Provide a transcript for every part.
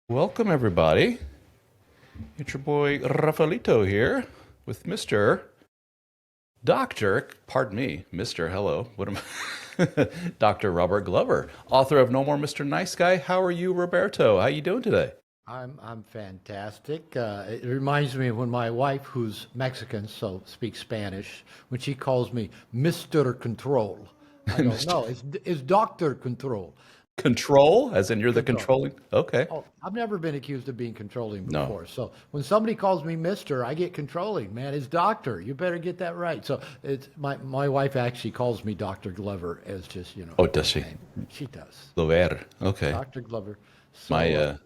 Welcome, everybody. It's your boy Rafaelito here with Mr. Doctor, pardon me, Mr. Hello, what am I? Dr. Robert Glover, author of No More Mr. Nice Guy. How are you, Roberto? How you doing today? I'm fantastic. It reminds me of when my wife, who's Mexican, so speaks Spanish, when she calls me Mr. Control. I go, Mr. no, it's Doctor Control. Control, as in you're the Control. controlling. Okay. Oh, I've never been accused of being controlling No. before. So when somebody calls me Mister, I get controlling. Man, it's Doctor. You better get that right. So it's my wife actually calls me Doctor Glover as just Oh, her does first she? name. She does. Glover. Okay. Doctor Glover. My, So I don't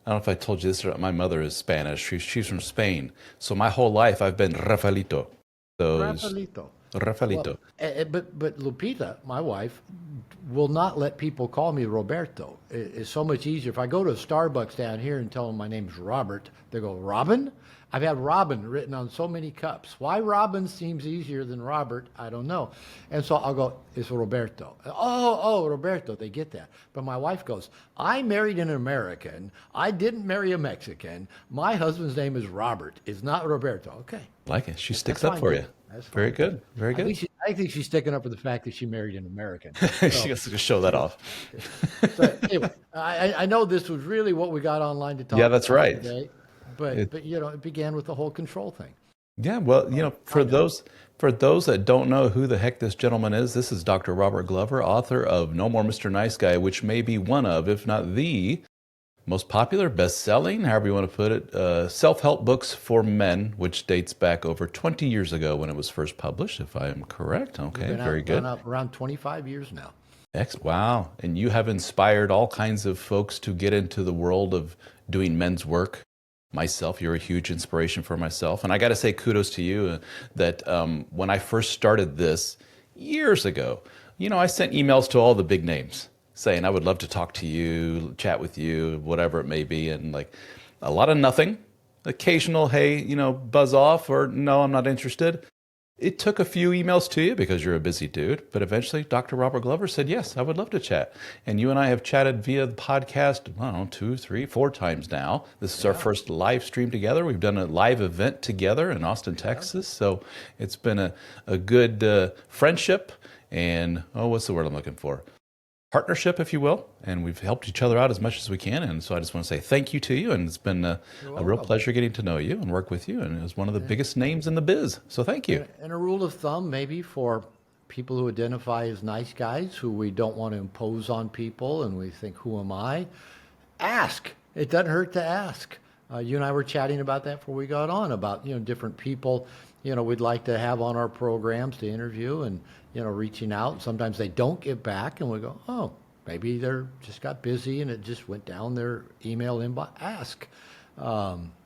know if I told you this or not. My mother is Spanish. She's from Spain. So my whole life I've been Rafaelito. Those Rafaelito. Well, Rafaelito. but Lupita, my wife, will not let people call me Roberto. It's so much easier. If I go to a Starbucks down here and tell them my name's Robert, they go, Robin? I've had Robin written on so many cups. Why Robin seems easier than Robert, I don't know. And so I'll go, it's Roberto. Oh, Roberto, they get that. But my wife goes, I married an American. I didn't marry a Mexican. My husband's name is Robert. It's not Roberto. Okay, Like it. She that's sticks up fine for too. you. That's Very fine too. good. Very good. I think she's sticking up for the fact that she married an American. She So gets to show she that goes. off. So anyway, I know this was really what we got online to Yeah, talk that's about right. today, It, but it began with the whole control thing. yeah, well, Kind of. for those that don't know who the heck this gentleman is, this is Dr. Robert Glover, author of No More Mr. Nice Guy, which may be one of, if not the most popular, best-selling, however you want to put it, self-help books for men, which dates back over 20 years ago when it was first published, if I am correct. We've Okay, been very out good. around 25 years now. Wow. And you have inspired all kinds of folks to get into the world of doing men's work. Myself, you're a huge inspiration for myself. And I got to say kudos to you that when I first started this years ago, I sent emails to all the big names saying I would love to talk to you, chat with you, whatever it may be. And like a lot of nothing, occasional, hey, buzz off or no, I'm not interested. It took a few emails to you because you're a busy dude, but eventually Dr. Robert Glover said, yes, I would love to chat. And you and I have chatted via the podcast, I don't know, two, three, four times now. This is our Yeah, first live stream together. We've done a live event together in Austin, yeah. Texas. So it's been a good friendship and, oh, what's the word I'm looking for? Partnership, if you will, and we've helped each other out as much as we can. And so I just want to say thank you to you, and it's been You're a real welcome. pleasure getting to know you and work with you. And it was one of the biggest names in the biz. So thank you. And a rule of thumb, maybe for people who identify as nice guys, who we don't want to impose on people, and we think, who am I? Ask. It doesn't hurt to ask. You and I were chatting about that before we got on about different people we'd like to have on our programs to interview and reaching out. Sometimes they don't get back, and we go, oh, maybe they're just got busy and it just went down their email inbox. Ask.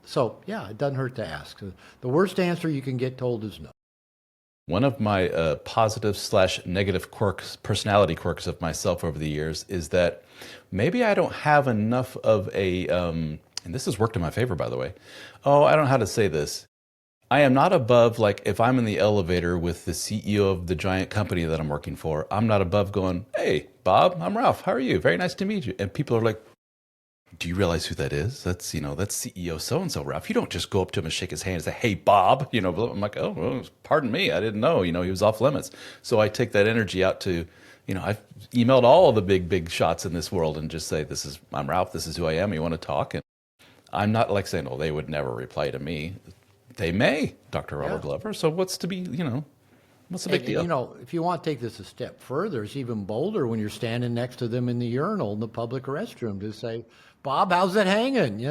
So yeah, it doesn't hurt to ask. The worst answer you can get told is no. One of my positive slash negative quirks, personality quirks of myself over the years is that maybe I don't have enough of and this has worked in my favor, by the way. Oh, I don't know how to say this. I am not above, like, if I'm in the elevator with the CEO of the giant company that I'm working for, I'm not above going, hey, Bob, I'm Ralph. How are you? Very nice to meet you. And people are like, do you realize who that is? That's CEO so and so, Ralph. You don't just go up to him and shake his hand and say, "Hey, Bob." I'm like, "Oh, well, pardon me, I didn't know." He was off limits. So I take that energy out to, I've emailed all of the big shots in this world and just say, I'm Ralph. This is who I am. You want to talk? And I'm not like saying, "Oh, they would never reply to me." They may, Dr. Robert Yeah. Glover. So what's to be, what's the big And, deal? if you want to take this a step further, it's even bolder when you're standing next to them in the urinal in the public restroom to say, Bob, how's it hanging?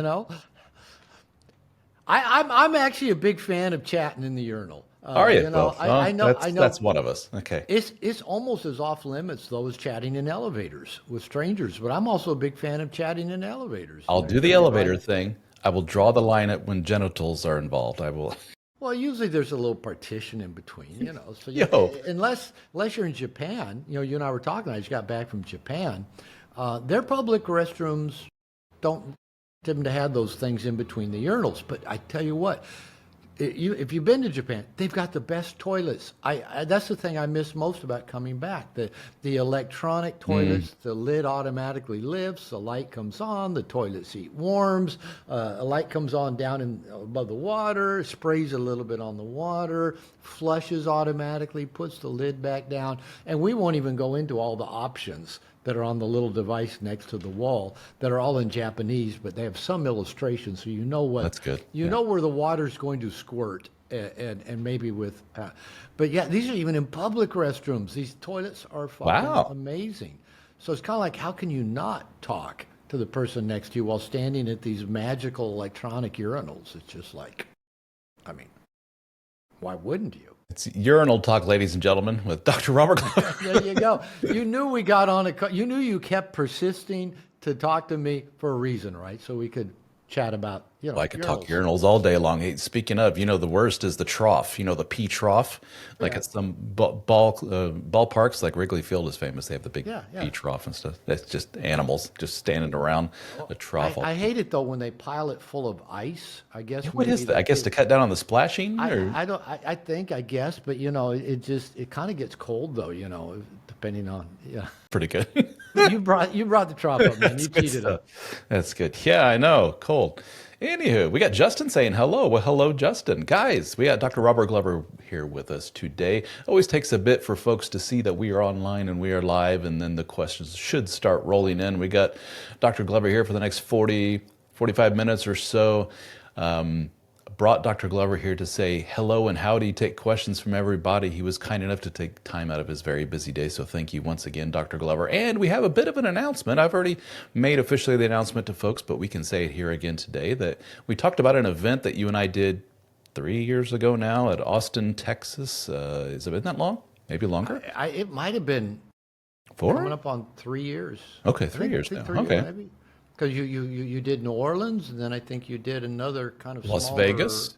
I'm actually a big fan of chatting in the urinal. Are you? Well, I know I that's know one of us. Okay. it's almost as off limits though as chatting in elevators with strangers, but I'm also a big fan of chatting in elevators. I'll do You the know, you go elevator in, thing. I will draw the line at when genitals are involved. I will. well, usually there's a little partition in between, So Yo, unless you're in Japan, you and I were talking. I just got back from Japan. Their public restrooms don't tend to have those things in between the urinals. But I tell you what, if you've been to Japan, they've got the best toilets. That's the thing I miss most about coming back. The electronic toilets, the lid automatically lifts, the light comes on, the toilet seat warms, a light comes on down above the water, sprays a little bit on the water, flushes automatically, puts the lid back down, and we won't even go into all the options that are on the little device next to the wall that are all in Japanese, but they have some illustrations, so you know That's good. you know where the water's going to squirt, and maybe with, but yeah, these are even in public restrooms. These toilets are fucking Wow. amazing. So it's kind of like, how can you not talk to the person next to you while standing at these magical electronic urinals? It's just like, I mean, why wouldn't you? It's urinal talk, ladies and gentlemen, with Dr. Robert Glover. There you go. You knew we got on you knew you kept persisting to talk to me for a reason, right? So we could chat about, I could talk urinals. urinals all day long. Hey, speaking of, the worst is the trough. The pee trough. Like Yeah. at some ballparks, like Wrigley Field is famous. They have the big Yeah, yeah. pee trough and stuff. That's just animals just standing around the trough. I hate it though when they pile it full of ice. I guess What maybe is that? I guess to cut down on the splashing? Or? I don't. I guess, but it kind of gets cold though. Depending on Pretty good. You brought the trough up, man. You Good cheated stuff. up. That's good. Yeah, I know. Cold. Anywho, we got Justin saying hello. Well, hello, Justin. Guys, we got Dr. Robert Glover here with us today. Always takes a bit for folks to see that we are online and we are live, and then the questions should start rolling in. We got Dr. Glover here for the next 45 minutes or so. Brought Dr. Glover here to say hello and howdy, take questions from everybody. He was kind enough to take time out of his very busy day, so thank you once again, Dr. Glover. And we have a bit of an announcement. I've already made officially the announcement to folks, but we can say it here again today that we talked about an event that you and I did 3 years ago now at Austin, Texas. Has it been that long? Maybe longer? It might have been 4? coming up on 3 years. Okay, I 3 think- years I think now. 3 Okay. years, maybe. Because you did New Orleans, and then I think you did another kind of Las smaller- Vegas.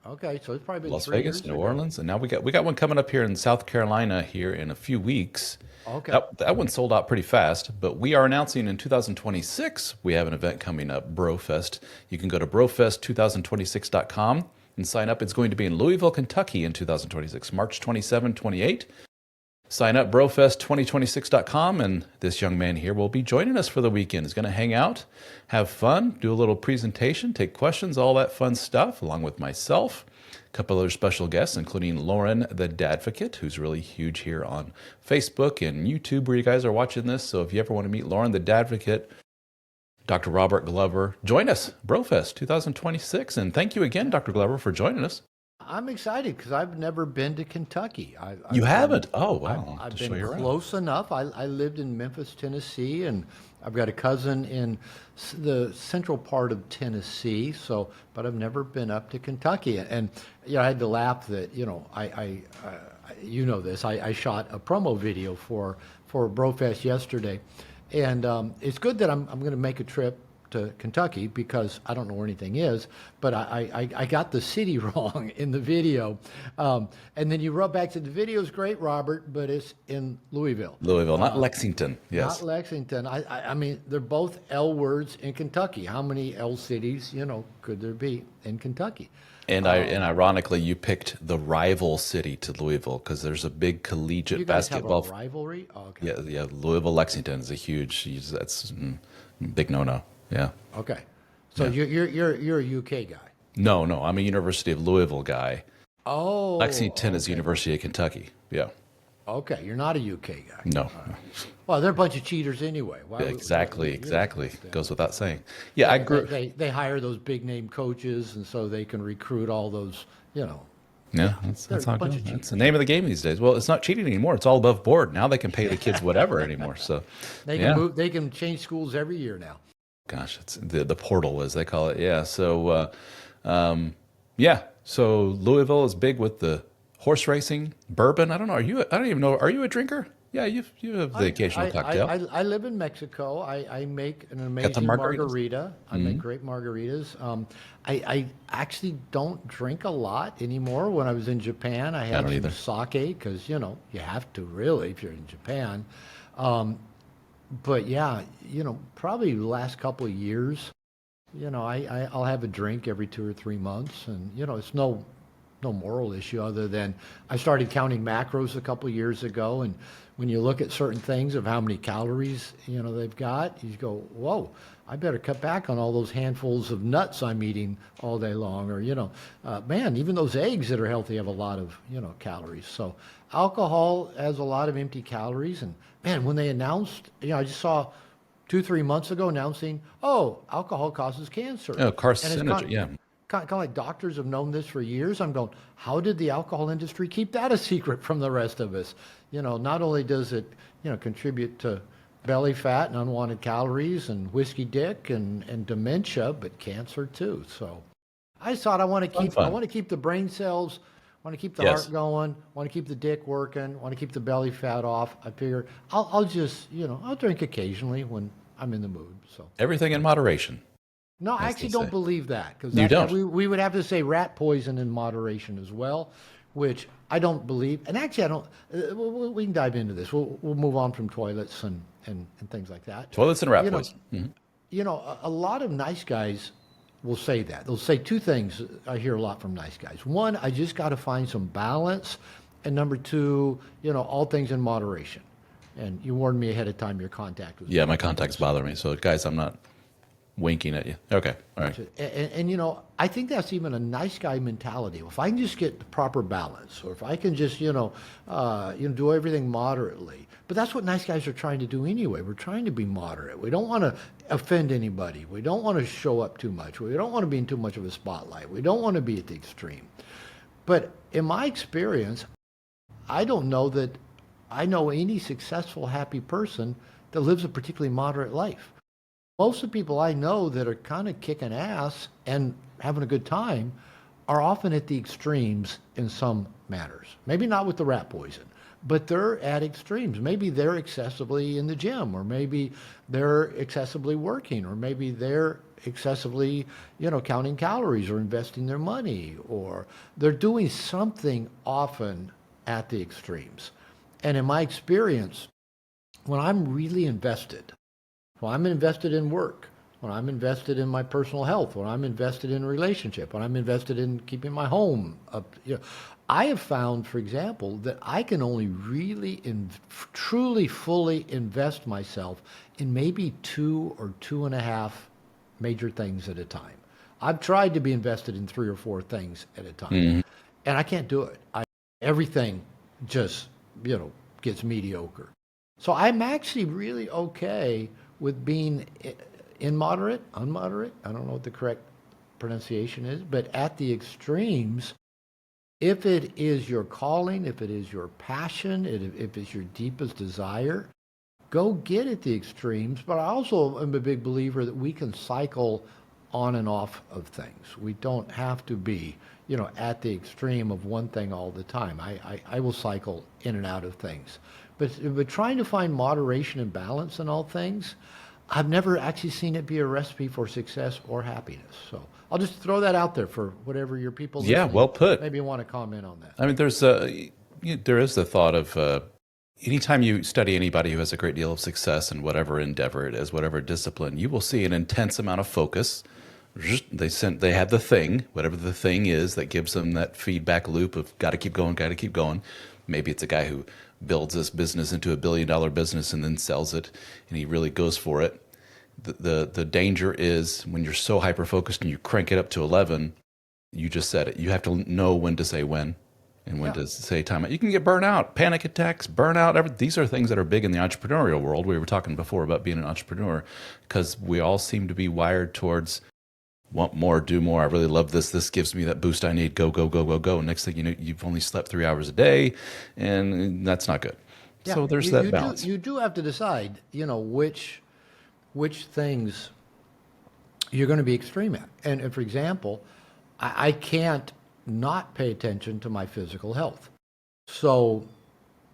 Okay, so it's probably been Las 3 Vegas, years New ago. Orleans, and now we got one coming up here in South Carolina here in a few weeks. Okay. That one sold out pretty fast, but we are announcing in 2026 we have an event coming up, BroFest. You can go to brofest2026.com and sign up. It's going to be in Louisville, Kentucky in 2026, March 27, 28. Sign up brofest2026.com, and this young man here will be joining us for the weekend. He's going to hang out, have fun, do a little presentation, take questions, all that fun stuff, along with myself, a couple other special guests, including Lauren the Dadvocate, who's really huge here on Facebook and YouTube where you guys are watching this. So if you ever want to meet Lauren the Dadvocate, Dr. Robert Glover, join us, BroFest 2026. And thank you again, Dr. Glover, for joining us. I'm excited because I've never been to Kentucky. You haven't? Oh, wow. I've To show been you around. close enough. I lived in Memphis, Tennessee, and I've got a cousin in the central part of Tennessee. But I've never been up to Kentucky. And I had to laugh that you know this. I shot a promo video for BroFest yesterday, and it's good that I'm going to make a trip to Kentucky because I don't know where anything is, but I got the city wrong in the video. And then you wrote back to the video is great, Robert, but it's in Louisville. Louisville, not Lexington. Yes. Not Lexington. I mean, they're both L words in Kentucky. How many L cities, could there be in Kentucky? And ironically, you picked the rival city to Louisville because there's a big collegiate You guys basketball. have a rivalry? Oh, okay. Yeah. Louisville Lexington is a huge. That's big no. Yeah. Okay. So you're a UK guy. No. I'm a University of Louisville guy. Oh. Lexington is okay. University of Kentucky. Yeah. Okay, you're not a UK guy. No. Well, they're a bunch of cheaters anyway. Why would- Exactly. yeah. Goes without saying. Yeah, I grew. They hire those big name coaches, and so they can recruit all those. Yeah, that's They're how a it bunch goes. of That's cheaters. the name of the game these days. Well, it's not cheating anymore. It's all above board. Now they can pay the kids whatever anymore. So They can move. They can change schools every year now. Gosh, it's the portal as they call it. Yeah. So So Louisville is big with the horse racing, bourbon. I don't know. I don't even know. Are you a drinker? Yeah, you have the occasional cocktail. I live in Mexico. I make an amazing margaritas? margarita. I make great margaritas. I actually don't drink a lot anymore. When I was in Japan, I had don't some either. sake because you have to really if you're in Japan. But yeah, probably the last couple of years, I'll have a drink every 2 or 3 months, and it's no moral issue other than I started counting macros a couple years ago, and when you look at certain things of how many calories they've got, you go, whoa, I better cut back on all those handfuls of nuts I'm eating all day long, or man, even those eggs that are healthy have a lot of calories. So alcohol has a lot of empty calories, and man, when they announced, I just saw 2, 3 months ago announcing, oh, alcohol causes cancer. Oh, And it's carcinogen. Yeah. kind of like doctors have known this for years. I'm going, how did the alcohol industry keep that a secret from the rest of us? Not only does it, contribute to belly fat and unwanted calories and whiskey dick and dementia, but cancer too. So I just thought I Fun. want to keep the brain cells, want to keep the Yes. heart going, want to keep the dick working, want to keep the belly fat off. I figure I'll just, I'll drink occasionally when I'm in the mood. So Everything in moderation, no, I as they actually don't say. believe that because You don't. we would have to say rat poison in moderation as well, which I don't believe. And actually, I don't. We can dive into this. We'll move on from toilets and things like that. Toilets and rat You know, poison. Mhm. a lot of nice guys will say that. They'll say two things I hear a lot from nice guys. One, I just got to find some balance, and number two, all things in moderation. And you warned me ahead of time your contact was Yeah, my bad. contacts bother me. So, guys, I'm not winking at you. Okay. All right. And I think that's even a nice guy mentality. If I can just get the proper balance, or if I can just do everything moderately. But that's what nice guys are trying to do anyway. We're trying to be moderate. We don't want to offend anybody. We don't want to show up too much. We don't want to be in too much of a spotlight. We don't want to be at the extreme. But in my experience, I don't know that I know any successful, happy person that lives a particularly moderate life. Most of the people I know that are kind of kicking ass and having a good time are often at the extremes in some matters. Maybe not with the rat poison, but they're at extremes. Maybe they're excessively in the gym, or maybe they're excessively working, or maybe they're excessively, counting calories or investing their money, or they're doing something often at the extremes. And in my experience, when I'm really invested, when I'm invested in work, when I'm invested in my personal health, when I'm invested in a relationship, when I'm invested in keeping my home up, I have found, for example, that I can only really truly fully invest myself in maybe 2 or 2.5 major things at a time. I've tried to be invested in 3 or 4 things at a time, Mhm. and I can't do it. Everything just, gets mediocre. So I'm actually really okay with being in moderate, unmoderate. I don't know what the correct pronunciation is, but at the extremes, if it is your calling, if it is your passion, if it's your deepest desire, go get at the extremes. But I also am a big believer that we can cycle on and off of things. We don't have to be, at the extreme of one thing all the time. I will cycle in and out of things. But trying to find moderation and balance in all things, I've never actually seen it be a recipe for success or happiness. So I'll just throw that out there for whatever your people Yeah, listening well put. maybe want to comment on that. I mean, there is the thought of anytime you study anybody who has a great deal of success in whatever endeavor it is, whatever discipline, you will see an intense amount of focus. They have the thing, whatever the thing is, that gives them that feedback loop of got to keep going, got to keep going. Maybe it's a guy who builds this business into $1 billion business and then sells it, and he really goes for it. The danger is when you're so hyper focused and you crank it up to 11. You just said it. You have to know when to say when and when Yeah. to say time out. You can get burnout, panic attacks, burnout. These are things that are big in the entrepreneurial world. We were talking before about being an entrepreneur because we all seem to be wired towards want more, do more. I really love this. This gives me that boost I need. Go, go, go, go, go. Next thing you know, you've only slept 3 hours a day, and that's not good. Yeah, So there's you, that you do balance. you do have to decide, which things you're going to be extreme at. And for example, I can't not pay attention to my physical health. So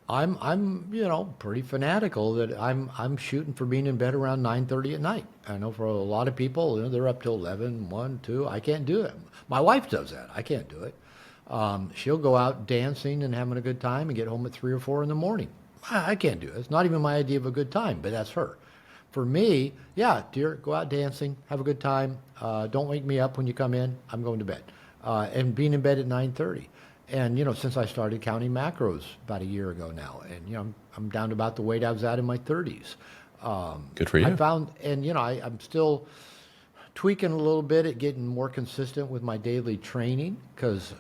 I'm pretty fanatical that I'm shooting for being in bed around 9:30 at night. I know for a lot of people, they're up till 11, 1, 2. I can't do it. My wife does that. I can't do it. She'll go out dancing and having a good time and get home at 3 or 4 in the morning. I can't do it. It's not even my idea of a good time, but that's her. For me, yeah, dear, go out dancing, have a good time. Don't wake me up when you come in. I'm going to bed. And being in bed at 9:30. And, since I started counting macros about a year ago now, and, I'm down to about the weight I was at in my 30s. Good for I you. found, and, I'm still tweaking a little bit at getting more consistent with my daily training because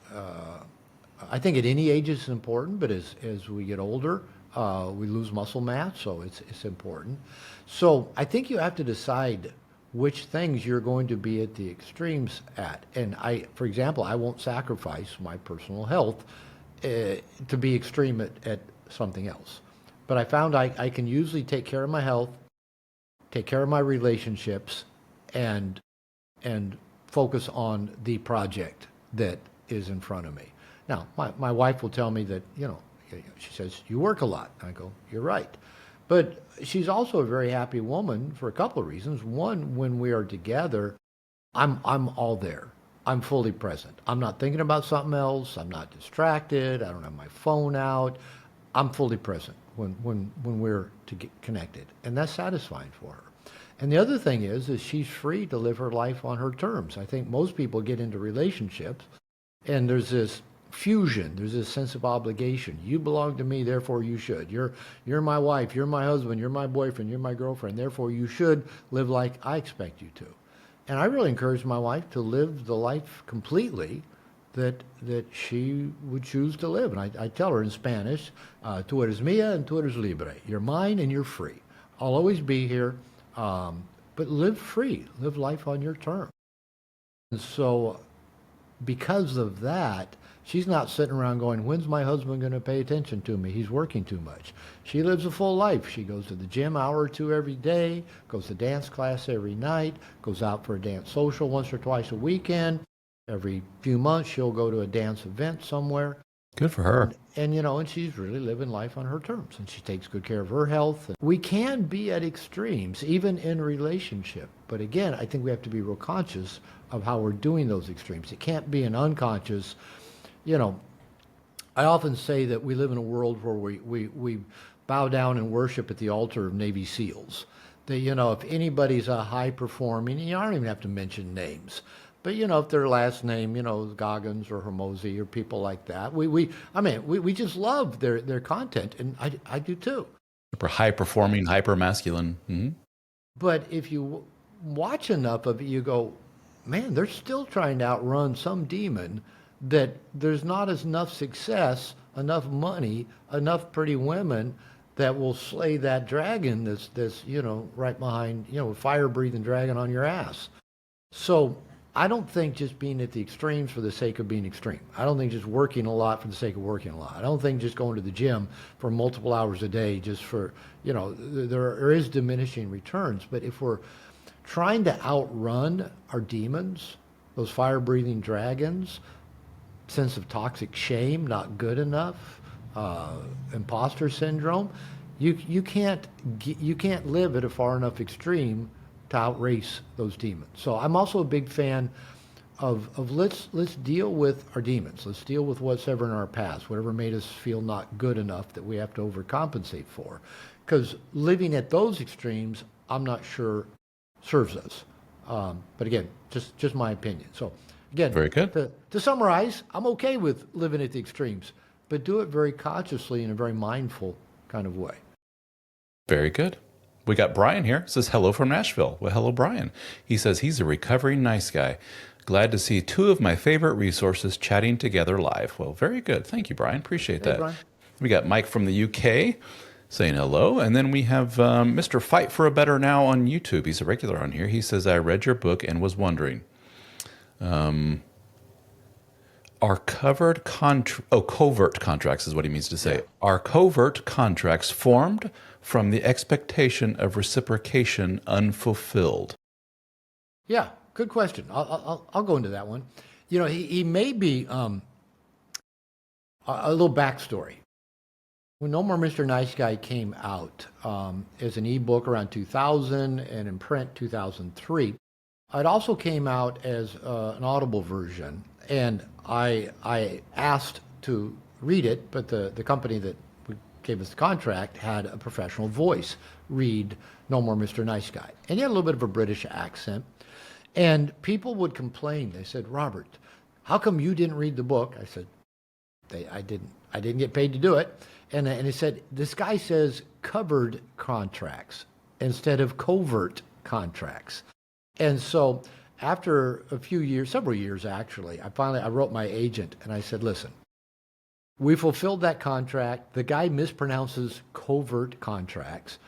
I think at any age it's important, but as we get older, we lose muscle mass, so it's important. So I think you have to decide which things you're going to be at the extremes at. And for example, I won't sacrifice my personal health to be extreme at something else. But I found I can usually take care of my health, take care of my relationships, and focus on the project that is in front of me. Now, my wife will tell me that, she says, you work a lot. I go, you're right. But she's also a very happy woman for a couple of reasons. One, when we are together, I'm all there. I'm fully present. I'm not thinking about something else. I'm not distracted. I don't have my phone out. I'm fully present when we're to get connected. And that's satisfying for her. And the other thing is she's free to live her life on her terms. I think most people get into relationships and there's this fusion, there's this sense of obligation. You belong to me, therefore you should. You're my wife, you're my husband, you're my boyfriend, you're my girlfriend, therefore you should live like I expect you to. And I really encourage my wife to live the life completely that she would choose to live. And I tell her in Spanish, tú eres mía and tú eres libre. You're mine and you're free. I'll always be here. But live free, live life on your terms. And so because of that, she's not sitting around going, when's my husband going to pay attention to me? He's working too much. She lives a full life. She goes to the gym hour or two every day, goes to dance class every night, goes out for a dance social once or twice a weekend. Every few months, she'll go to a dance event somewhere. Good for her. And she's really living life on her terms, and she takes good care of her health. We can be at extremes, even in relationship. But again, I think we have to be real conscious of how we're doing those extremes. It can't be an unconscious, I often say that we live in a world where we bow down and worship at the altar of Navy SEALs. That, if anybody's a high performing, you don't even have to mention names. But, if their last name, Goggins or Hermosi or people like that, we just love their content, and I do too. Super high performing, hyper masculine. Mm-hmm. But if you watch enough of it, you go, man, they're still trying to outrun some demon that there's not enough success, enough money, enough pretty women that will slay that dragon that's right behind, fire-breathing dragon on your ass. So I don't think just being at the extremes for the sake of being extreme. I don't think just working a lot for the sake of working a lot. I don't think just going to the gym for multiple hours a day just for, there is diminishing returns. But if we're trying to outrun our demons, those fire-breathing dragons, sense of toxic shame, not good enough, imposter syndrome, you can't live at a far enough extreme to outrace those demons. So I'm also a big fan of let's deal with our demons. Let's deal with whatever in our past, whatever made us feel not good enough that we have to overcompensate for. Because living at those extremes, I'm not sure serves us. But again, just my opinion. So again, Very good. To summarize, I'm okay with living at the extremes, but do it very consciously in a very mindful kind of way. Very good. We got Brian here. Says hello from Nashville. Well, hello, Brian. He says he's a recovering nice guy. Glad to see two of my favorite resources chatting together live. Well, very good. Thank you, Brian. Appreciate that. Brian. We got Mike from the UK saying hello. And then we have Mr. Fight for a Better Now on YouTube. He's a regular on here. He says, I read your book and was wondering, are covert contracts is what he means to say. Yeah. Are covert contracts formed from the expectation of reciprocation unfulfilled? Yeah, good question. I'll go into that one. He may be a little backstory. When No More Mr. Nice Guy came out as an ebook around 2000 and in print 2003, it also came out as an Audible version. And I asked to read it, but the company that gave us the contract had a professional voice read No More Mr. Nice Guy. And he had a little bit of a British accent. And people would complain. They said, Robert, how come you didn't read the book? I said, I didn't get paid to do it. And he said, this guy says covered contracts instead of covert contracts. And so after a few years, several years actually, I wrote my agent and I said, listen, we fulfilled that contract. The guy mispronounces covert contracts.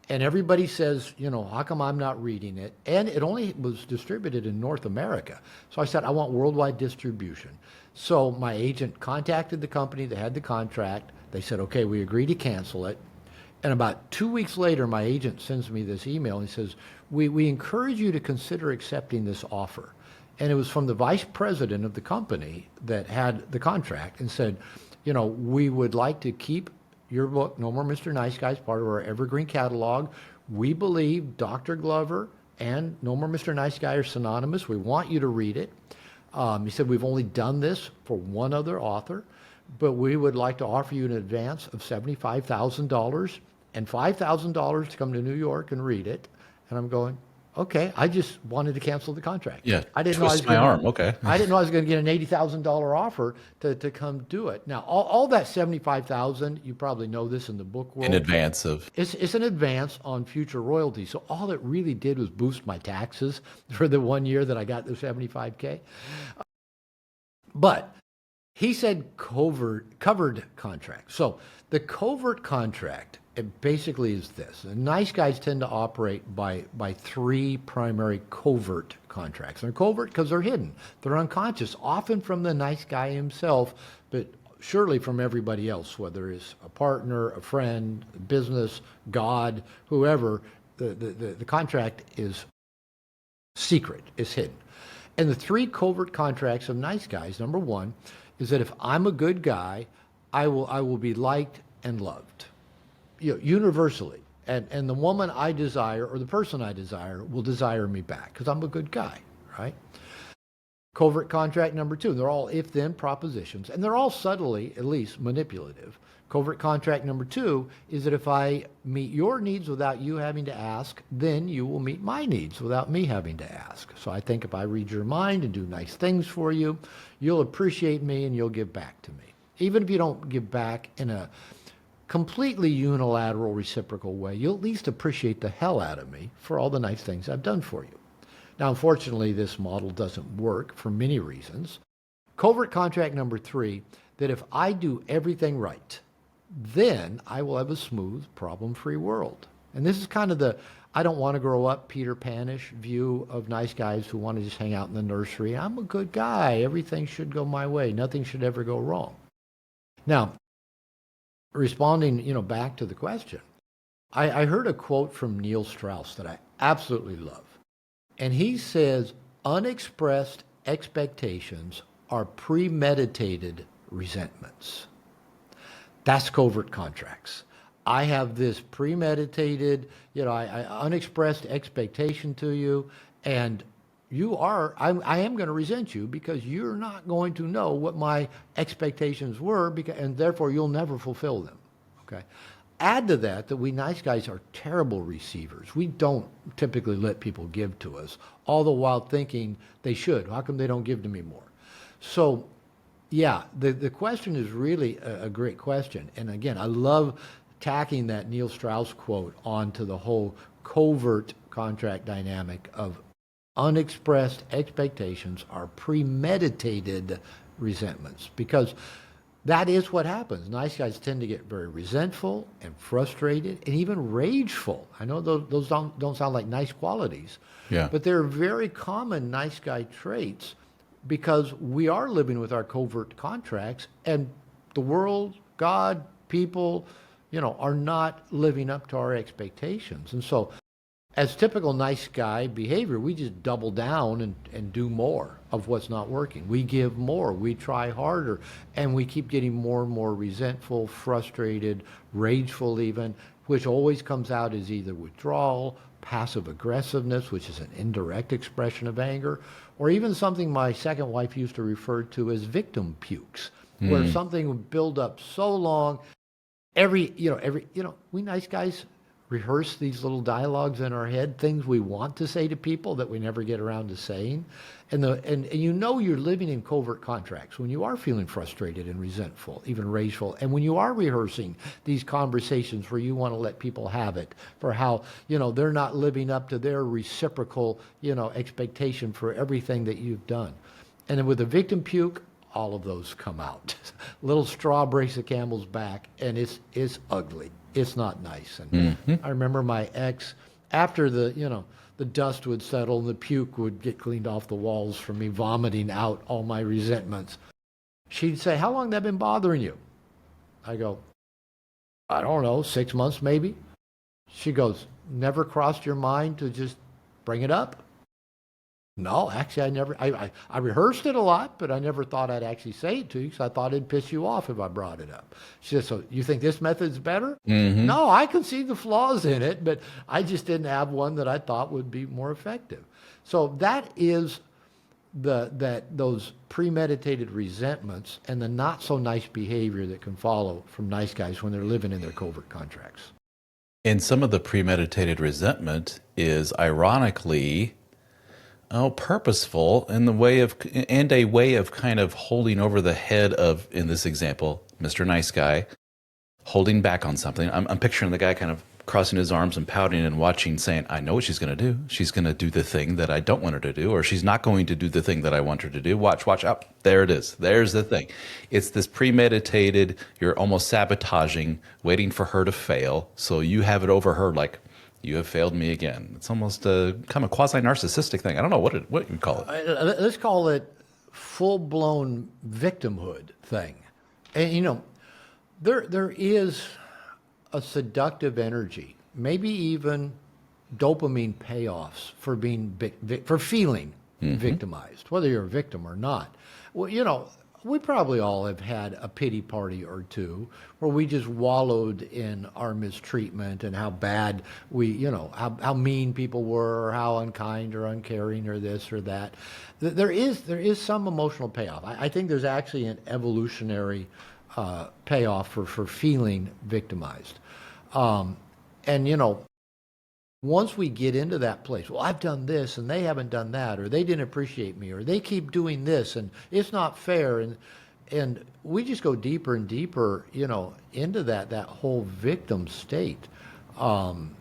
And everybody says, how come I'm not reading it? And it only was distributed in North America. So I said, I want worldwide distribution. So my agent contacted the company that had the contract. They said, okay, we agree to cancel it. And about 2 weeks later, my agent sends me this email and he says, we encourage you to consider accepting this offer. And it was from the vice president of the company that had the contract and said, we would like to keep your book, No More Mr. Nice Guy, is part of our evergreen catalog. We believe Dr. Glover and No More Mr. Nice Guy are synonymous. We want you to read it. He said, we've only done this for one other author, but we would like to offer you an advance of $75,000 and $5,000 to come to New York and read it. And I'm going, okay, I just wanted to cancel the contract. Yeah, I didn't know I was my arm. Okay. I didn't know I was going to get an $80,000 offer to come do it. Now, all that $75,000, you probably know this in the book world. In advance of. It's an advance on future royalties. So all it really did was boost my taxes for the 1 year that I got the $75K. But he said covered contract. So the covert contract, it basically is this. And nice guys tend to operate by three primary covert contracts. They're covert because they're hidden. They're unconscious, often from the nice guy himself, but surely from everybody else, whether it's a partner, a friend, business, God, whoever. The contract is secret, is hidden. And the three covert contracts of nice guys, number one, is that if I'm a good guy, I will be liked and loved. Universally. And the woman I desire or the person I desire will desire me back because I'm a good guy, right? Covert contract number two, they're all if-then propositions, and they're all subtly, at least, manipulative. Covert contract number two is that if I meet your needs without you having to ask, then you will meet my needs without me having to ask. So I think if I read your mind and do nice things for you, you'll appreciate me and you'll give back to me. Even if you don't give back in a completely unilateral, reciprocal way, you'll at least appreciate the hell out of me for all the nice things I've done for you. Now, unfortunately, this model doesn't work for many reasons. Covert contract number three, that if I do everything right, then I will have a smooth, problem-free world. And this is kind of the I don't want to grow up Peter Pan-ish view of nice guys who want to just hang out in the nursery. I'm a good guy. Everything should go my way. Nothing should ever go wrong. Now, responding, back to the question, I heard a quote from Neil Strauss that I absolutely love. And he says, unexpressed expectations are premeditated resentments. That's covert contracts. I have this premeditated, unexpressed expectation to you, and I am going to resent you because you're not going to know what my expectations were, and therefore you'll never fulfill them. Okay. Add to that we nice guys are terrible receivers. We don't typically let people give to us, all the while thinking they should. How come they don't give to me more? So, yeah, the question is really a great question. And again, I love tacking that Neil Strauss quote onto the whole covert contract dynamic of unexpressed expectations are premeditated resentments, because that is what happens. Nice guys tend to get very resentful and frustrated and even rageful. I know those don't sound like nice qualities, Yeah. but they're very common nice guy traits because we are living with our covert contracts, and the world, God, people, are not living up to our expectations. And so as typical nice guy behavior, we just double down and do more of what's not working. We give more, we try harder, and we keep getting more and more resentful, frustrated, rageful even, which always comes out as either withdrawal, passive aggressiveness, which is an indirect expression of anger, or even something my second wife used to refer to as victim pukes, where something would build up so long, We nice guys rehearse these little dialogues in our head, things we want to say to people that we never get around to saying. And you're living in covert contracts when you are feeling frustrated and resentful, even rageful, and when you are rehearsing these conversations where you want to let people have it for how, they're not living up to their reciprocal, expectation for everything that you've done. And then with the victim puke, all of those come out. Little straw breaks the camel's back, and it's ugly. It's not nice. And I remember my ex, after the dust would settle and the puke would get cleaned off the walls from me vomiting out all my resentments, she'd say, "How long that been bothering you?" I go, "I don't know, 6 months maybe." She goes, "Never crossed your mind to just bring it up?" No, actually, I rehearsed it a lot, but I never thought I'd actually say it to you because I thought it'd piss you off if I brought it up. She said, "So you think this method's better?" No, I could see the flaws in it, but I just didn't have one that I thought would be more effective. So that is those premeditated resentments and the not so nice behavior that can follow from nice guys when they're living in their covert contracts. And some of the premeditated resentment is ironically purposeful in the way of, and a way of kind of holding over the head of, in this example, Mr. Nice Guy, holding back on something. I'm picturing the guy kind of crossing his arms and pouting and watching, saying, "I know what she's going to do. She's going to do the thing that I don't want her to do, or she's not going to do the thing that I want her to do. Watch out. There it is. There's the thing." It's this premeditated, you're almost sabotaging, waiting for her to fail. So you have it over her like, "You have failed me again." It's almost a kind of quasi-narcissistic thing. I don't know what you call it. Let's call it full-blown victimhood thing. And there is a seductive energy, maybe even dopamine payoffs for for feeling victimized, whether you're a victim or not. Well, we probably all have had a pity party or two where we just wallowed in our mistreatment and how bad how mean people were, or how unkind or uncaring or this or that. There is some emotional payoff. I think there's actually an evolutionary payoff for feeling victimized. And once we get into that place, well, I've done this and they haven't done that, or they didn't appreciate me, or they keep doing this and it's not fair. And we just go deeper and deeper, into that whole victim state. And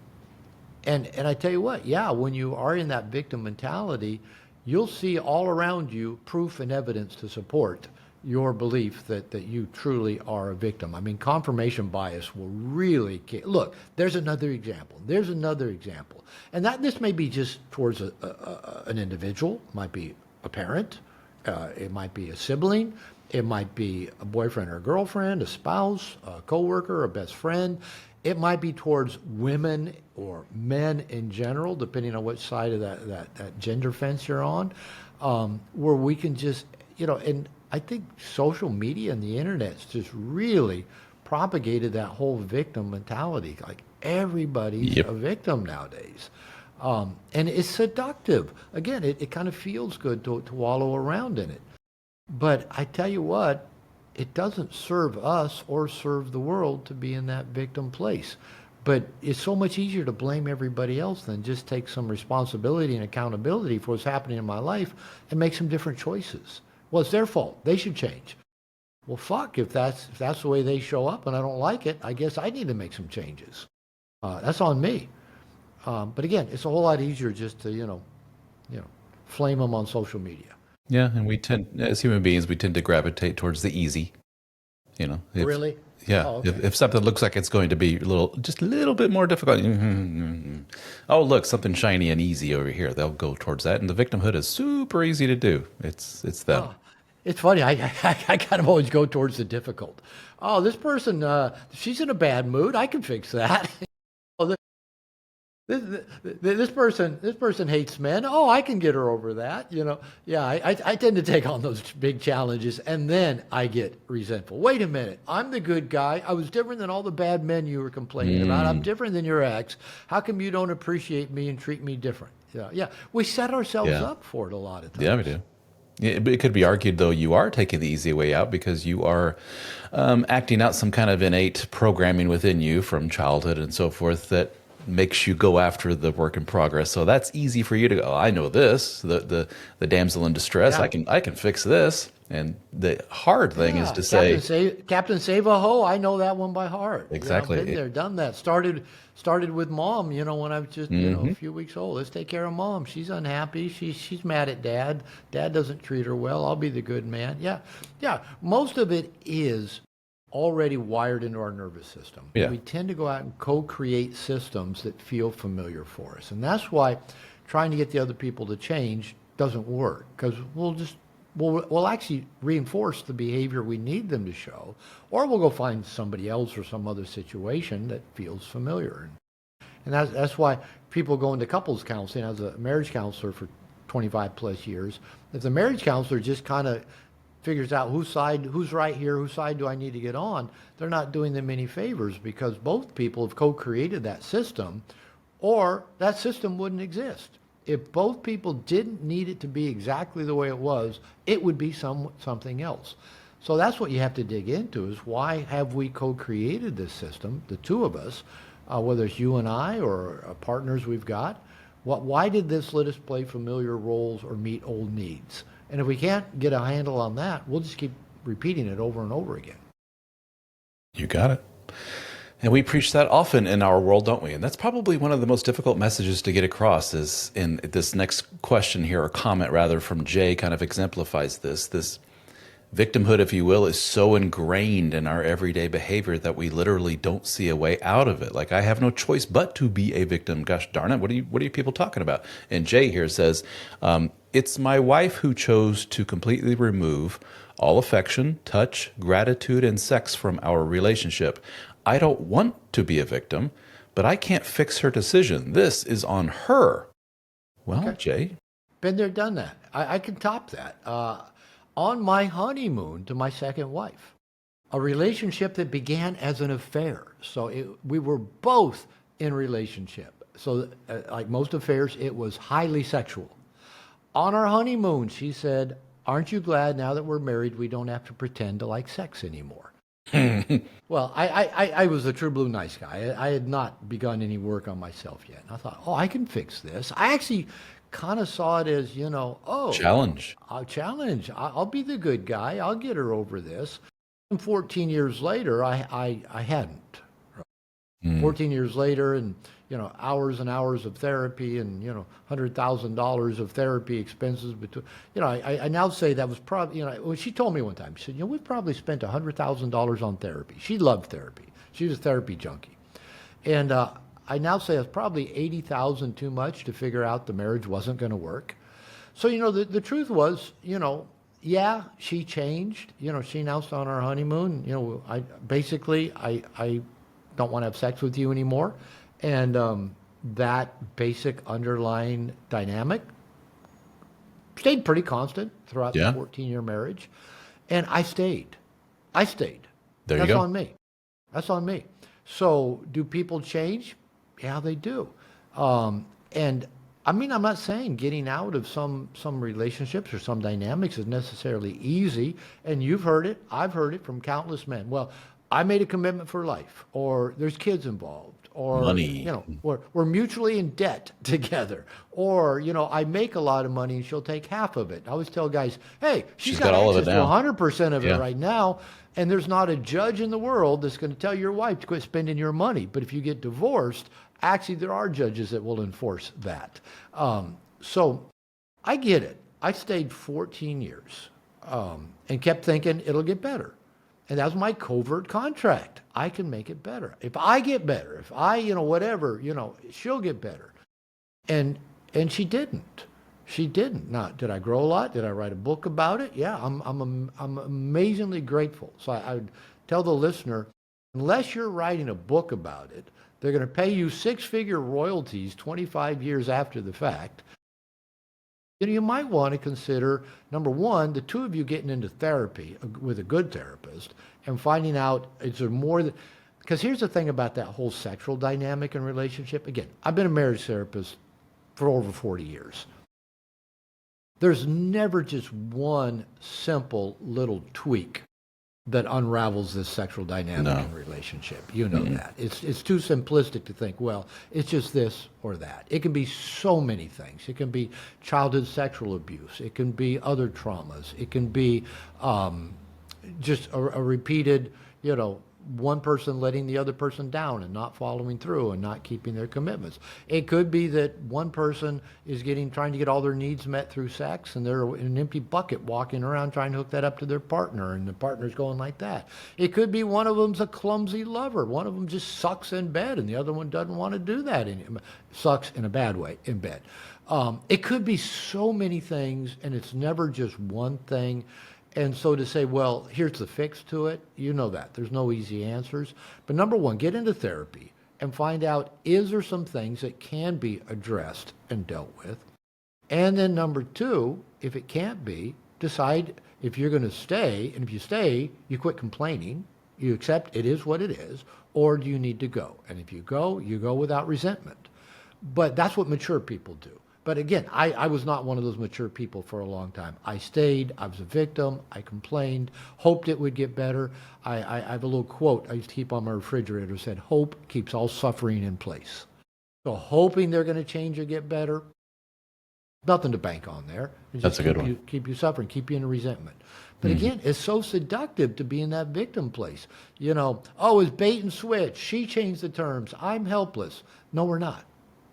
I tell you what, yeah, when you are in that victim mentality, you'll see all around you proof and evidence to support your belief that you truly are a victim. I mean, confirmation bias will really look. There's another example. There's another example, and this may be just towards an individual. It might be a parent. It might be a sibling. It might be a boyfriend or a girlfriend, a spouse, a coworker, a best friend. It might be towards women or men in general, depending on which side of that gender fence you're on, where we can just, and I think social media and the internet's just really propagated that whole victim mentality. Like everybody's a victim nowadays. And it's seductive. Again, it kind of feels good to wallow around in it. But I tell you what, it doesn't serve us or serve the world to be in that victim place. But it's so much easier to blame everybody else than just take some responsibility and accountability for what's happening in my life and make some different choices. Well, it's their fault. They should change. Well, fuck, if that's the way they show up and I don't like it, I guess I need to make some changes. That's on me. But again, it's a whole lot easier just to, flame them on social media. Yeah, and we tend, as human beings, we tend to gravitate towards the easy. Really? Yeah. Oh, okay. If something looks like it's going to be just a little bit more difficult, oh look, something shiny and easy over here. They'll go towards that, and the victimhood is super easy to do. It's them. Oh, it's funny. I kind of always go towards the difficult. Oh, this person, she's in a bad mood. I can fix that. Oh, this person hates men. Oh, I can get her over that. Yeah, I tend to take on those big challenges, and then I get resentful. Wait a minute, I'm the good guy. I was different than all the bad men you were complaining about. I'm different than your ex. How come you don't appreciate me and treat me different? Yeah. We set ourselves up for it a lot of times. Yeah, we do. It could be argued, though, you are taking the easy way out because you are acting out some kind of innate programming within you from childhood and so forth that makes you go after the work in progress. So that's easy for you to go, oh, I know this, the damsel in distress. Yeah. I can fix this. And the hard thing is Yeah, to say, Captain Save a Ho. I know that one by heart. exactly. Been there, done that. Started with mom. When I was just a few weeks old. Let's take care of mom. She's unhappy. She's mad at dad. Dad doesn't treat her well. I'll be the good man. Yeah, yeah. Most of it is already wired into our nervous system. Yeah. We tend to go out and co-create systems that feel familiar for us, and that's why trying to get the other people to change doesn't work because we'll actually reinforce the behavior we need them to show, or we'll go find somebody else or some other situation that feels familiar. And that's why people go into couples counseling. As a marriage counselor for 25 plus years, if the marriage counselor just kind of figures out who's right here, whose side do I need to get on, they're not doing them any favors because both people have co-created that system, or that system wouldn't exist. If both people didn't need it to be exactly the way it was, it would be something else. So that's what you have to dig into is why have we co-created this system, the two of us, whether it's you and I or partners we've got, why did this let us play familiar roles or meet old needs? And if we can't get a handle on that, we'll just keep repeating it over and over again. You got it. And we preach that often in our world, don't we? And that's probably one of the most difficult messages to get across is in this next question here, or comment rather, from Jay kind of exemplifies this. This victimhood, if you will, is so ingrained in our everyday behavior that we literally don't see a way out of it. Like, I have no choice but to be a victim. Gosh darn it, what are you people talking about? And Jay here says, it's my wife who chose to completely remove all affection, touch, gratitude, and sex from our relationship. I don't want to be a victim, but I can't fix her decision. This is on her. Well, okay. Jay. Been there, done that. I can top that. On my honeymoon to my second wife, a relationship that began as an affair. So we were both in relationship. So like most affairs, it was highly sexual. On our honeymoon, she said, aren't you glad now that we're married, we don't have to pretend to like sex anymore? Well, I was a true blue nice guy. I had not begun any work on myself yet. And I thought, I can fix this. I actually kind of saw it as, challenge. Challenge. I'll be the good guy. I'll get her over this. And 14 years later, I hadn't. 14 years later, and hours and hours of therapy, and $100,000 of therapy expenses between. I now say that was probably when she told me one time, she said, we've probably spent $100,000 on therapy. She loved therapy. She was a therapy junkie, and I now say it's probably 80,000 too much to figure out the marriage wasn't going to work. So the truth was, yeah, she changed. She announced on our honeymoon, I don't want to have sex with you anymore. And that basic underlying dynamic stayed pretty constant throughout the 14-year marriage. And I stayed. There you go. That's on me. That's on me. So do people change? Yeah, they do. And I mean, I'm not saying getting out of some relationships or some dynamics is necessarily easy. And you've heard it. I've heard it from countless men. Well, I made a commitment for life, or there's kids involved, or money. We're mutually in debt together, or I make a lot of money and she'll take half of it. I always tell guys, hey, she's got all access of it now. to 100% of it right now, and there's not a judge in the world that's going to tell your wife to quit spending your money. But if you get divorced, actually there are judges that will enforce that. So I get it. I stayed 14 years and kept thinking it'll get better. And that was my covert contract. I can make it better. If I get better, if I, whatever, she'll get better. And she didn't. She didn't. Now, did I grow a lot? Did I write a book about it? Yeah, I'm amazingly grateful. So I would tell the listener, unless you're writing a book about it, they're going to pay you six-figure royalties 25 years after the fact. You might want to consider, number one, the two of you getting into therapy with a good therapist and finding out, is there more than, because here's the thing about that whole sexual dynamic and relationship. Again, I've been a marriage therapist for over 40 years. There's never just one simple little tweak that unravels this sexual dynamic in a relationship. You know that. It's too simplistic to think, well, it's just this or that. It can be so many things. It can be childhood sexual abuse. It can be other traumas. It can be just a repeated, one person letting the other person down and not following through and not keeping their commitments. It could be that one person is trying to get all their needs met through sex, and they're in an empty bucket walking around trying to hook that up to their partner, and the partner's going like that. It could be one of them's a clumsy lover. One of them just sucks in bed, and the other one doesn't want to do that. Sucks in a bad way in bed. It could be so many things, and it's never just one thing. And so to say, well, here's the fix to it, you know that. There's no easy answers. But number one, get into therapy and find out, is there some things that can be addressed and dealt with? And then number two, if it can't be, decide if you're going to stay. And if you stay, you quit complaining. You accept it is what it is. Or do you need to go? And if you go without resentment. But that's what mature people do. But again, I was not one of those mature people for a long time. I stayed, I was a victim, I complained, hoped it would get better. I have a little quote I used to keep on my refrigerator, said, hope keeps all suffering in place. So hoping they're going to change or get better, nothing to bank on there. That's a good one. Keep you suffering, keep you in a resentment. But again, it's so seductive to be in that victim place. Oh, it's bait and switch. She changed the terms. I'm helpless. No, we're not.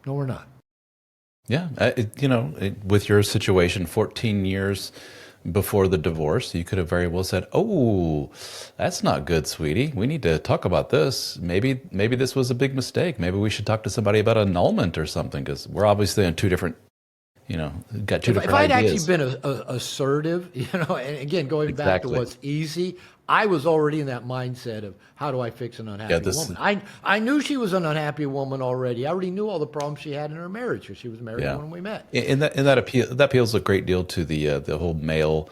No, we're not. Yeah, with your situation, 14 years before the divorce, you could have very well said, "Oh, that's not good, sweetie. We need to talk about this. Maybe this was a big mistake. Maybe we should talk to somebody about annulment or something, because we're obviously on two different, got two different If I'd ideas." actually been assertive, and again, going back to what's easy, I was already in that mindset of how do I fix an unhappy woman. I knew she was an unhappy woman already. I already knew all the problems she had in her marriage because she was married when we met. And that appeals a great deal to the whole male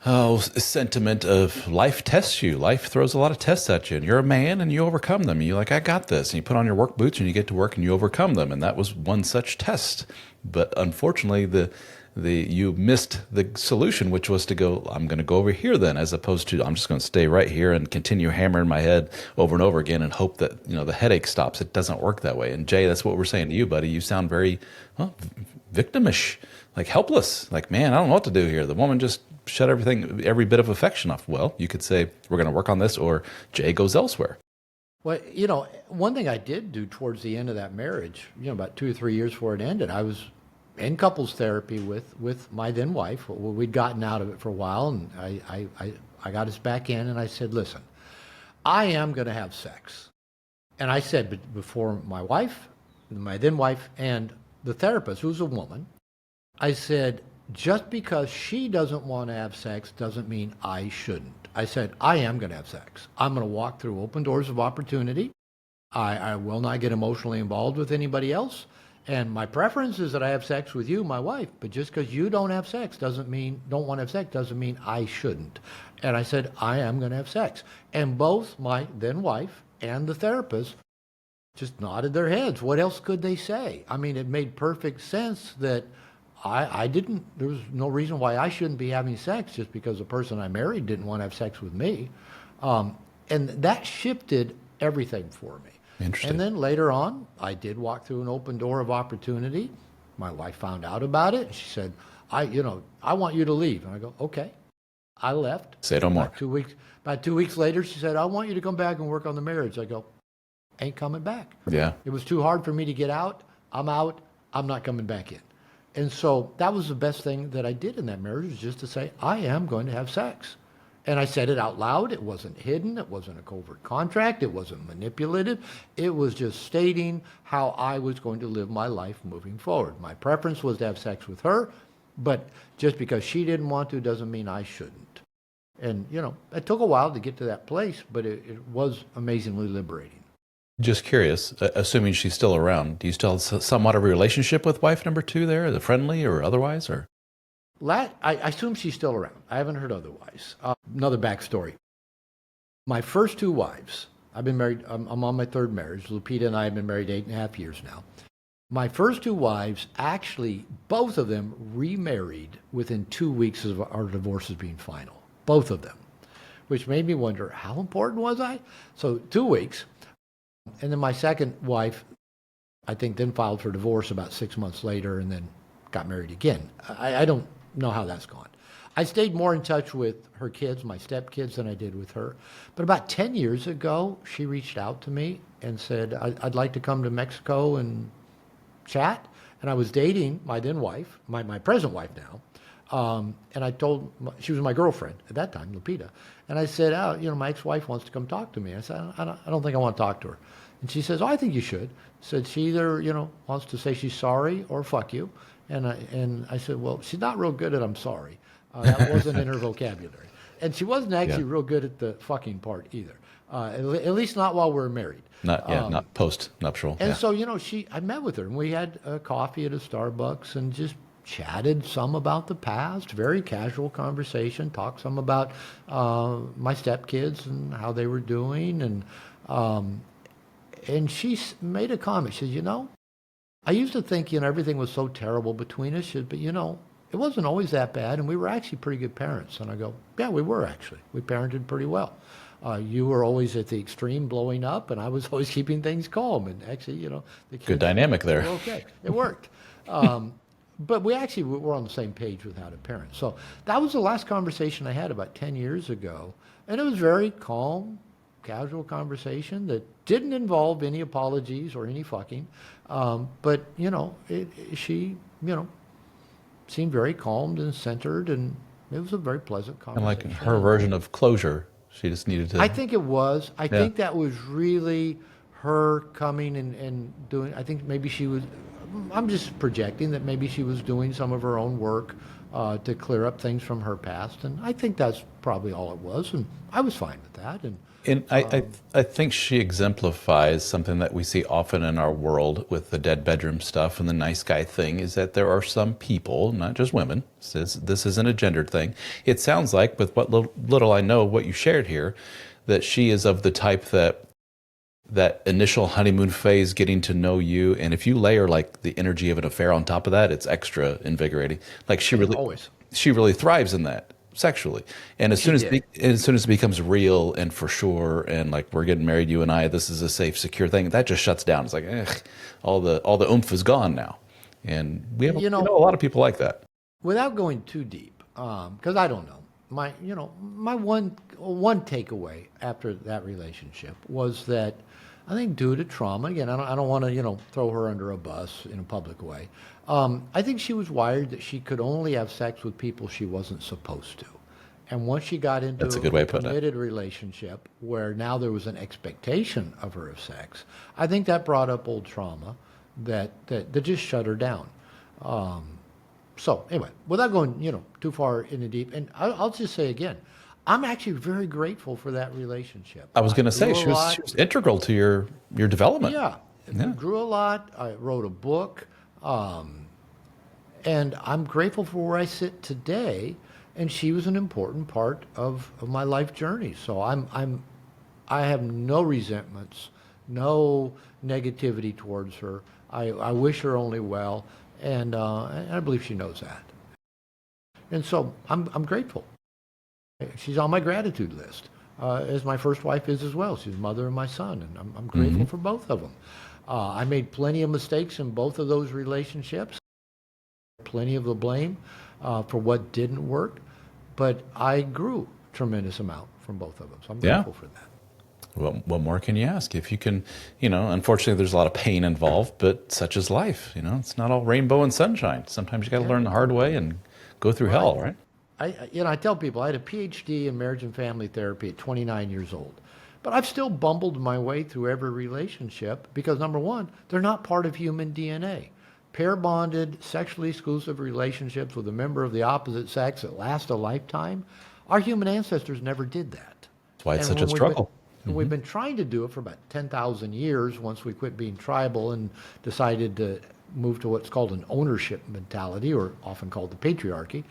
sentiment of life tests you. Life throws a lot of tests at you, and you're a man and you overcome them. And you're like, I got this. And you put on your work boots and you get to work and you overcome them. And that was one such test. But unfortunately, you missed the solution, which was to go, I'm going to go over here then, as opposed to I'm just going to stay right here and continue hammering my head over and over again and hope that the headache stops. It doesn't work that way. And Jay, that's what we're saying to you, buddy. You sound very victimish, like helpless. Like, man, I don't know what to do here. The woman just shut every bit of affection off. Well, you could say we're going to work on this, or Jay goes elsewhere. Well, one thing I did do towards the end of that marriage, about 2 or 3 years before it ended, I was in couples therapy with my then wife. We'd gotten out of it for a while, and I got us back in, and I said, listen, I am going to have sex. And I said before my wife, my then wife, and the therapist, who's a woman, I said, just because she doesn't want to have sex doesn't mean I shouldn't. I said, I am going to have sex. I'm going to walk through open doors of opportunity. I will not get emotionally involved with anybody else. And my preference is that I have sex with you, my wife, but just because you don't have sex don't want to have sex doesn't mean I shouldn't. And I said, I am going to have sex. And both my then wife and the therapist just nodded their heads. What else could they say? I mean, it made perfect sense that there was no reason why I shouldn't be having sex just because the person I married didn't want to have sex with me. And that shifted everything for me. Interesting. And then later on, I did walk through an open door of opportunity. My wife found out about it. She said, I want you to leave. And I go, okay. I left. Say no more. About 2 weeks later, she said, I want you to come back and work on the marriage. I go, ain't coming back. Yeah. It was too hard for me to get out. I'm out. I'm not coming back in. And so that was the best thing that I did in that marriage, was just to say, I am going to have sex. And I said it out loud. It wasn't hidden. It wasn't a covert contract. It wasn't manipulative. It was just stating how I was going to live my life moving forward. My preference was to have sex with her, but just because she didn't want to doesn't mean I shouldn't. And, it took a while to get to that place, but it was amazingly liberating. Just curious, assuming she's still around, do you still have somewhat of a relationship with wife number 2 there, the friendly or otherwise, or? I assume she's still around. I haven't heard otherwise. Another backstory. My first 2 wives, I've been married, I'm on my 3rd marriage. Lupita and I have been married 8.5 years now. My first two wives, actually, both of them remarried within 2 weeks of our divorces being final. Both of them, which made me wonder, how important was I? So 2 weeks. And then my second wife, I think, then filed for divorce about 6 months later and then got married again. I don't know how that's gone. I stayed more in touch with her kids, my stepkids, than I did with her. But about 10 years ago, she reached out to me and said, I'd like to come to Mexico and chat. And I was dating my then wife, my present wife now. And I told, she was my girlfriend at that time, Lupita. And I said, my ex-wife wants to come talk to me. I said, I don't think I want to talk to her. And she says, oh, I think you should. Said she either, wants to say she's sorry or fuck you. And I said, well, she's not real good at I'm sorry. That wasn't in her vocabulary. And she wasn't actually real good at the fucking part either. At least not while we were married. Not post-nuptial. And so, I met with her and we had a coffee at a Starbucks and just chatted some about the past, very casual conversation, talked some about my stepkids and how they were doing. And she made a comment. She said, I used to think, everything was so terrible between us, but, it wasn't always that bad, and we were actually pretty good parents. And I go, yeah, we were actually. We parented pretty well. You were always at the extreme blowing up, and I was always keeping things calm. And actually, the kids, good dynamic there. Okay, it worked. But we actually were on the same page with how to parent. So that was the last conversation I had about 10 years ago. And it was very calm, casual conversation that didn't involve any apologies or any fucking. But, she, seemed very calmed and centered, and it was a very pleasant conversation. And like her version of closure, she just needed to. I think it was. I think that was really her coming and doing. I think maybe she was. I'm just projecting that maybe she was doing some of her own work to clear up things from her past, and I think that's probably all it was, and I was fine with that. And I think she exemplifies something that we see often in our world with the dead bedroom stuff and the nice guy thing, is that there are some people, not just women, this isn't a gendered thing. It sounds like, with what little I know, what you shared here, that she is of the type that initial honeymoon phase, getting to know you, and if you layer like the energy of an affair on top of that, it's extra invigorating. Like she really thrives in that sexually, and as soon as it becomes real and for sure, and like we're getting married, you and I, this is a safe, secure thing, that just shuts down. It's like all the oomph is gone now, and we have a lot of people like that. Without going too deep, because I don't know. My one takeaway after that relationship was that I think due to trauma, again, I don't want to throw her under a bus in a public way. I think she was wired that she could only have sex with people she wasn't supposed to. And once she got into a committed relationship where now there was an expectation of her of sex, I think that brought up old trauma that just shut her down. So anyway, without going too far in the deep, and I'll just say again, I'm actually very grateful for that relationship. I was going to say she was integral to your development. Yeah. Grew a lot. I wrote a book, and I'm grateful for where I sit today. And she was an important part of my life journey. So I have no resentments, no negativity towards her. I wish her only well. And I believe she knows that. And so I'm grateful. She's on my gratitude list, as my first wife is as well. She's the mother of my son, and I'm grateful for both of them. I made plenty of mistakes in both of those relationships, plenty of the blame for what didn't work, but I grew a tremendous amount from both of them. So I'm grateful for that. Well, what more can you ask? If you can, unfortunately there's a lot of pain involved, but such is life. It's not all rainbow and sunshine. Sometimes you got to learn the hard way and go through hell, right? I tell people I had a PhD in marriage and family therapy at 29 years old, but I've still bumbled my way through every relationship because, number one, they're not part of human DNA. Pair bonded, sexually exclusive relationships with a member of the opposite sex that last a lifetime, our human ancestors never did that. That's why it's such a struggle. We've been trying to do it for about 10,000 years once we quit being tribal and decided to move to what's called an ownership mentality, or often called the patriarchy.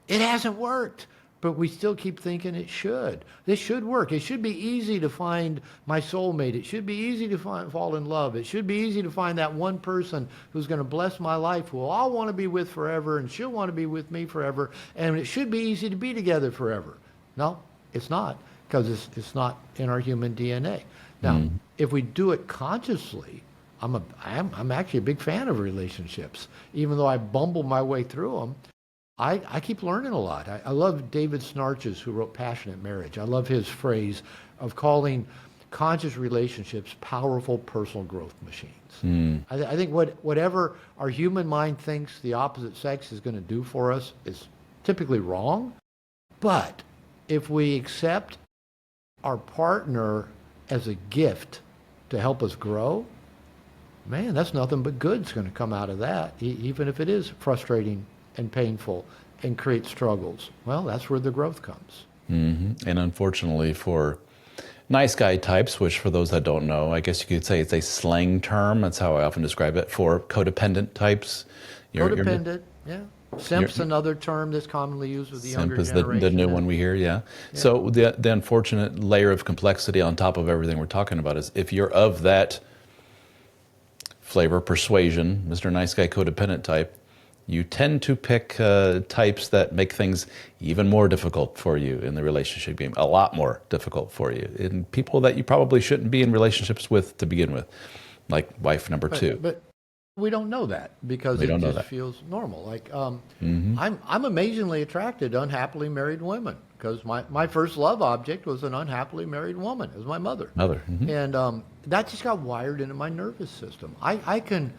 It hasn't worked. but we still keep thinking it should. This should work. It should be easy to find my soulmate. It should be easy to fall in love. It should be easy to find that one person who's going to bless my life, who I'll want to be with forever, and she'll want to be with me forever. And it should be easy to be together forever. No, it's not, because it's not in our human DNA. Now, if we do it consciously, I'm actually a big fan of relationships. Even though I bumble my way through them, I keep learning a lot. I love David Snarches, who wrote Passionate Marriage. I love his phrase of calling conscious relationships powerful personal growth machines. I think whatever our human mind thinks the opposite sex is going to do for us is typically wrong. But if we accept our partner as a gift to help us grow, man, that's nothing but good's going to come out of that, even if it is frustrating and painful and create struggles. Well, that's where the growth comes. And unfortunately for nice guy types, which for those that don't know, I guess you could say it's a slang term. That's how I often describe it for codependent types. Codependent, yeah. Simp's another term that's commonly used with the younger Simp is generation. the new one we hear, yeah. So the unfortunate layer of complexity on top of everything we're talking about is if you're of that flavor, persuasion, Mr. Nice Guy codependent type, you tend to pick types that make things even more difficult for you in the relationship game, a lot more difficult for you, and people that you probably shouldn't be in relationships with to begin with, like wife number two. But we don't know that because it just feels normal. Like I'm amazingly attracted to unhappily married women because my first love object was an unhappily married woman. It was my mother. And that just got wired into my nervous system. I can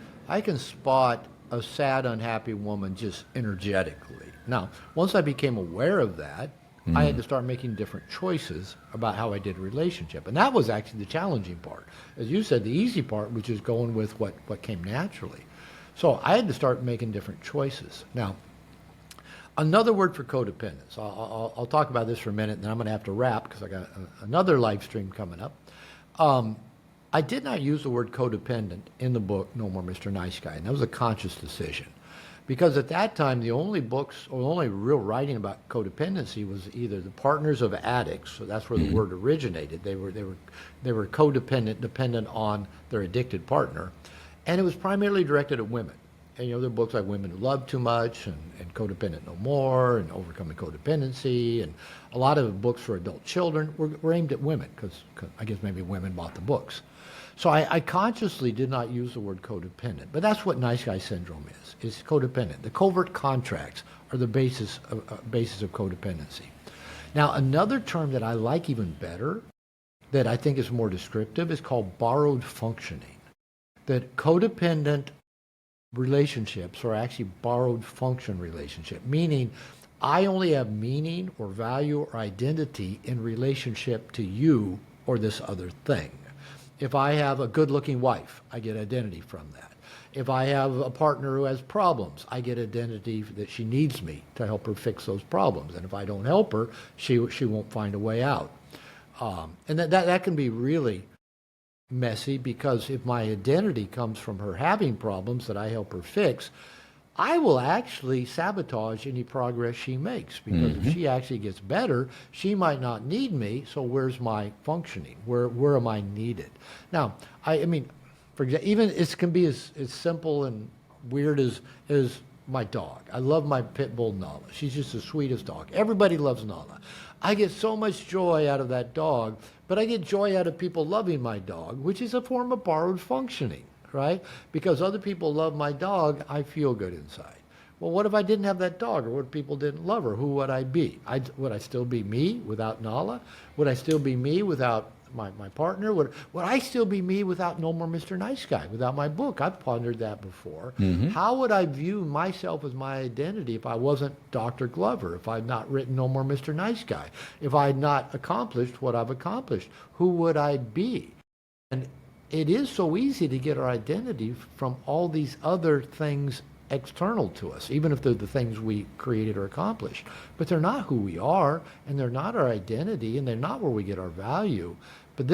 spot a sad, unhappy woman just energetically. Now, once I became aware of that, I had to start making different choices about how I did a relationship. And that was actually the challenging part. As you said, the easy part, which is going with what came naturally. So I had to start making different choices. Now, another word for codependence. I'll talk about this for a minute, and then I'm going to have to wrap because I got another live stream coming up. I did not use the word codependent in the book No More Mr. Nice Guy, and that was a conscious decision. Because at that time, the only books or only real writing about codependency was either the Partners of Addicts, so that's where the word originated. They were codependent, dependent on their addicted partner, and it was primarily directed at women. And there are books like Women Who Love Too Much and Codependent No More and Overcoming Codependency, and a lot of books for adult children were aimed at women because I guess maybe women bought the books. So I consciously did not use the word codependent, but that's what nice guy syndrome is codependent. The covert contracts are the basis of codependency. Now, another term that I like even better, that I think is more descriptive, is called borrowed functioning. That codependent relationships are actually borrowed function relationship, meaning I only have meaning or value or identity in relationship to you or this other thing. If I have a good-looking wife, I get identity from that. If I have a partner who has problems, I get identity that she needs me to help her fix those problems. And if I don't help her, she won't find a way out. And that can be really messy because if my identity comes from her having problems that I help her fix, I will actually sabotage any progress she makes because if she actually gets better, she might not need me. So where's my functioning? Where am I needed? Now, I mean, for example, even it can be as simple and weird as my dog. I love my pit bull Nala. She's just the sweetest dog. Everybody loves Nala. I get so much joy out of that dog, but I get joy out of people loving my dog, which is a form of borrowed functioning. Right? Because other people love my dog, I feel good inside. Well, what if I didn't have that dog, or what if people didn't love her? Who would I be? Would I still be me without Nala? Would I still be me without my partner? Would I still be me without No More Mr. Nice Guy, without my book? I've pondered that before. How would I view myself as my identity if I wasn't Dr. Glover, if I'd not written No More Mr. Nice Guy, if I had not accomplished what I've accomplished? Who would I be? And it is so easy to get our identity from all these other things external to us, even if they're the things we created or accomplished. But they're not who we are, and they're not our identity, and they're not where we get our value. But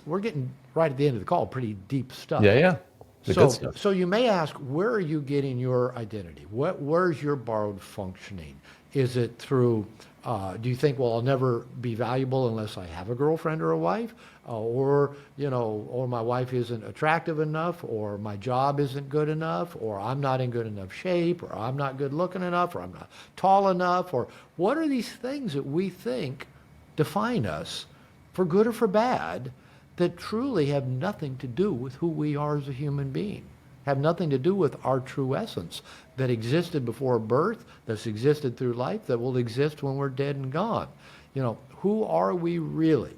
we're getting right at the end of the call, pretty deep stuff. Yeah. The good stuff. So you may ask, where are you getting your identity? Where's your borrowed functioning? Is it through, do you think, well, I'll never be valuable unless I have a girlfriend or a wife? Or my wife isn't attractive enough, or my job isn't good enough, or I'm not in good enough shape, or I'm not good looking enough, or I'm not tall enough, or what are these things that we think define us, for good or for bad, that truly have nothing to do with who we are as a human being, have nothing to do with our true essence that existed before birth, that's existed through life, that will exist when we're dead and gone. Who are we really?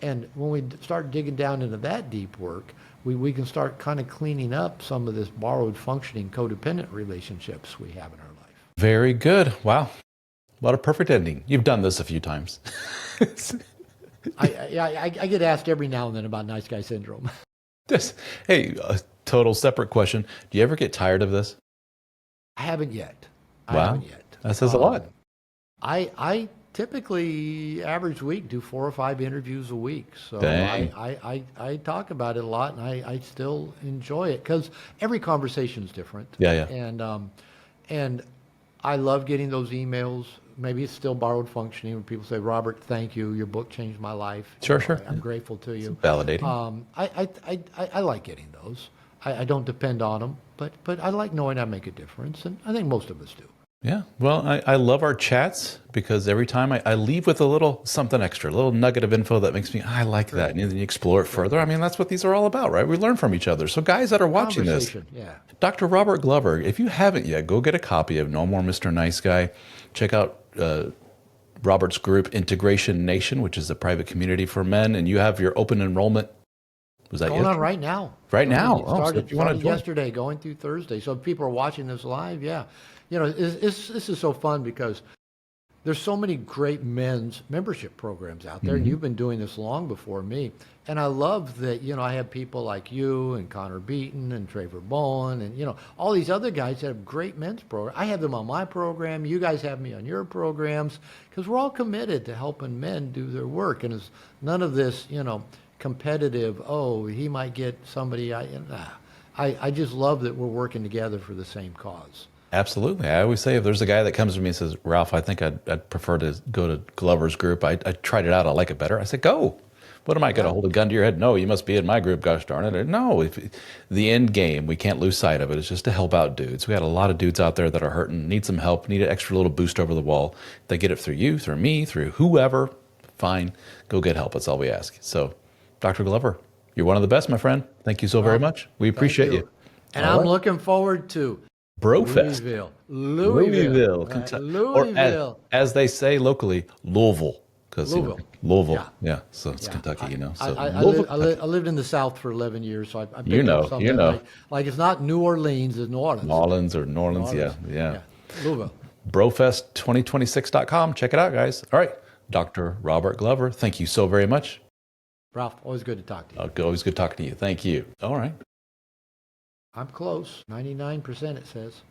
And when we start digging down into that deep work, we can start kind of cleaning up some of this borrowed functioning codependent relationships we have in our life. Very good. Wow. A lot of perfect ending. You've done this a few times. I get asked every now and then about nice guy syndrome. Hey, a total separate question. Do you ever get tired of this? I haven't yet. Wow. That says a lot. I typically, average week, do 4 or 5 interviews a week. So Dang. I talk about it a lot, and I still enjoy it because every conversation is different. Yeah. And I love getting those emails. Maybe it's still borrowed functioning when people say, Robert, thank you. Your book changed my life. Sure. I'm grateful to you. It's validating. I like getting those. I don't depend on them, but I like knowing I make a difference, and I think most of us do. Yeah. Well, I love our chats because every time I leave with a little something extra, a little nugget of info that makes me, I like that. And then you explore it further. I mean, that's what these are all about, right? We learn from each other. So guys that are watching this, Yeah. Dr. Robert Glover, if you haven't yet, go get a copy of No More Mr. Nice Guy. Check out Robert's group, Integration Nation, which is a private community for men. And you have your open enrollment. Was that going on right now? Right now. Started, So if you want to join yesterday, going through Thursday. So if people are watching this live, yeah. This is so fun because there's so many great men's membership programs out there, and you've been doing this long before me. And I love that, I have people like you and Connor Beaton and Trevor Bowen and, all these other guys that have great men's programs. I have them on my program. You guys have me on your programs because we're all committed to helping men do their work. And it's none of this, competitive, oh, he might get somebody. I just love that we're working together for the same cause. Absolutely. I always say if there's a guy that comes to me and says, Ralph, I think I'd prefer to go to Glover's group. I tried it out. I like it better. I said, go. What am I going to hold a gun to your head? No, you must be in my group. Gosh darn it. No, the end game, we can't lose sight of it. It's just to help out dudes. We got a lot of dudes out there that are hurting, need some help, need an extra little boost over the wall. They get it through you, through me, through whoever. Fine. Go get help. That's all we ask. So, Dr. Glover, you're one of the best, my friend. Thank you so very much. We appreciate you. And I'm looking forward to Brofest. Louisville. Kentucky. Louisville. Or as they say locally, Louisville. Because Louisville. Yeah. So it's Kentucky, So I lived in the South for 11 years, so I picked up something like it's not New Orleans, it's New Orleans. New Orleans, yeah. Louisville. Brofest2026.com. Check it out, guys. All right. Dr. Robert Glover, thank you so very much. Ralph, always good to talk to you. Always good talking to you. Thank you. All right. I'm close. 99%, it says.